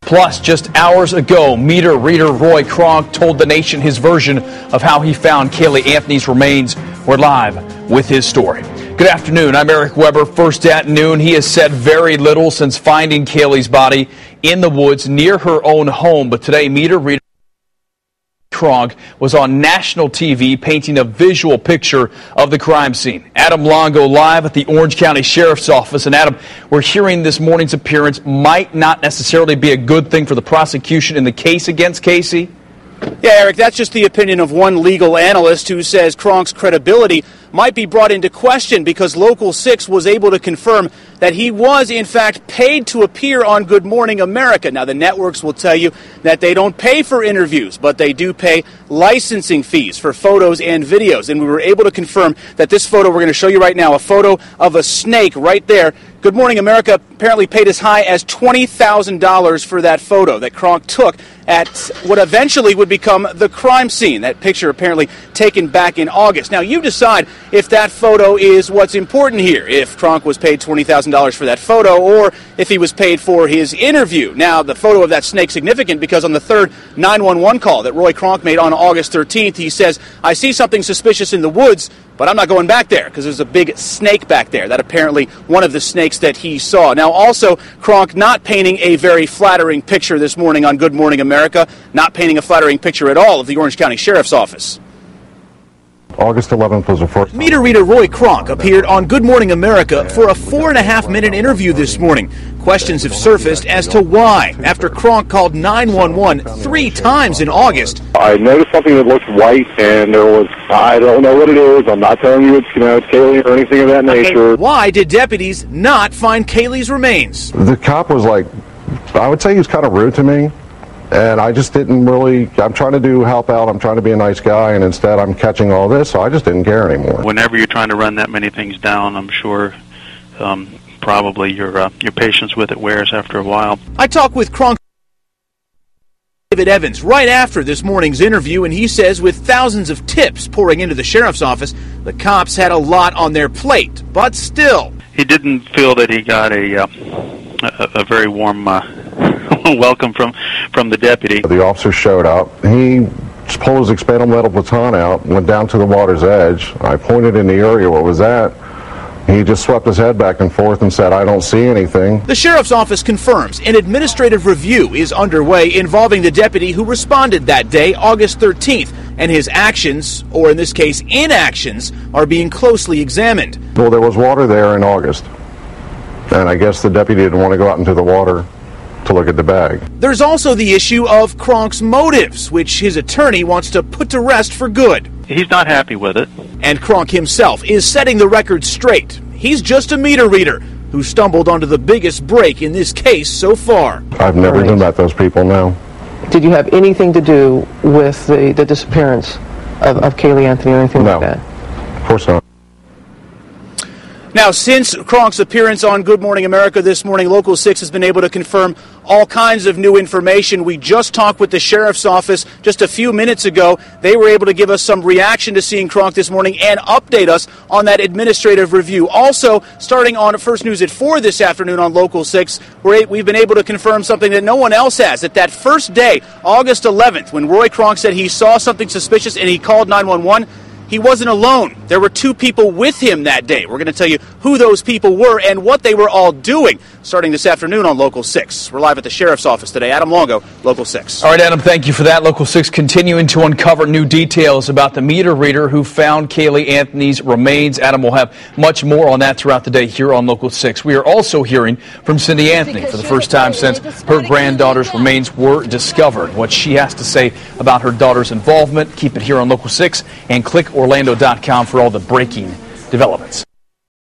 Plus, just hours ago, meter reader Roy Kronk told the nation his version of how he found Caylee Anthony's remains. We're live with his story. Good afternoon. I'm Eric Weber. First at noon, he has said very little since finding Caylee's body in the woods near her own home. But today, meter reader Kronk was on national TV painting a visual picture of the crime scene. Adam Longo live at the Orange County Sheriff's Office. And Adam, we're hearing this morning's appearance might not necessarily be a good thing for the prosecution in the case against Casey. Yeah, Eric, that's just the opinion of one legal analyst who says Kronk's credibility might be brought into question because Local 6 was able to confirm that he was, in fact, paid to appear on Good Morning America. Now, the networks will tell you that they don't pay for interviews, but they do pay licensing fees for photos and videos. And we were able to confirm that this photo we're going to show you right now, a photo of a snake right there, Good Morning America apparently paid as high as $20,000 for that photo that Kronk took at what eventually would become the crime scene. That picture apparently taken back in August. Now, you decide if that photo is what's important here, if Kronk was paid $20,000 for that photo or if he was paid for his interview. Now, the photo of that snake is significant because on the third 911 call that Roy Kronk made on August 13th, he says, "I see something suspicious in the woods, but I'm not going back there because there's a big snake back there." That apparently one of the snakes that he saw. Now, also, Kronk not painting a very flattering picture this morning on Good Morning America, not painting a flattering picture at all of the Orange County Sheriff's Office. August 11th was the first. Meter reader Roy Kronk appeared on Good Morning America for a 4.5-minute interview this morning. Questions have surfaced as to why, after Kronk called 911 3 times in August. I noticed something that looked white, and there was, I don't know what it is. I'm not telling you it's Caylee or anything of that nature. Why did deputies not find Caylee's remains? The cop was like, I would say he was kind of rude to me. And I just didn't really, I'm trying to help out, I'm trying to be a nice guy, and instead I'm catching all this, so I just didn't care anymore. Whenever you're trying to run that many things down, I'm sure probably your patience with it wears after a while. I talked with Kronk David Evans right after this morning's interview, and he says with thousands of tips pouring into the sheriff's office, the cops had a lot on their plate, but still. He didn't feel that he got a very warm welcome from the deputy. The officer showed up. He pulled his expandable metal baton out, went down to the water's edge. I pointed in the area what was that. He just swept his head back and forth and said, "I don't see anything." The sheriff's office confirms an administrative review is underway involving the deputy who responded that day, August 13th, and his actions, or in this case inactions, are being closely examined. Well, there was water there in August, and I guess the deputy didn't want to go out into the water to look at the bag. There's also the issue of Kronk's motives, which his attorney wants to put to rest for good. He's not happy with it. And Kronk himself is setting the record straight. He's just a meter reader who stumbled onto the biggest break in this case so far. I've never even met those people now. Did you have anything to do with the disappearance of Caylee Anthony or anything like that? Of course not. Now, since Kronk's appearance on Good Morning America this morning, Local 6 has been able to confirm all kinds of new information. We just talked with the sheriff's office just a few minutes ago. They were able to give us some reaction to seeing Kronk this morning and update us on that administrative review. Also, starting on First News at 4 this afternoon on Local 6, we've been able to confirm something that no one else has. That first day, August 11th, when Roy Kronk said he saw something suspicious and he called 911, he wasn't alone. There were 2 people with him that day. We're going to tell you who those people were and what they were all doing starting this afternoon on Local 6. We're live at the Sheriff's Office today. Adam Longo, Local 6. All right, Adam, thank you for that. Local 6 continuing to uncover new details about the meter reader who found Caylee Anthony's remains. Adam will have much more on that throughout the day here on Local 6. We are also hearing from Cindy Anthony for the first time since her granddaughter's remains were discovered. What she has to say about her daughter's involvement. Keep it here on Local 6 and click Orlando.com for all the breaking developments.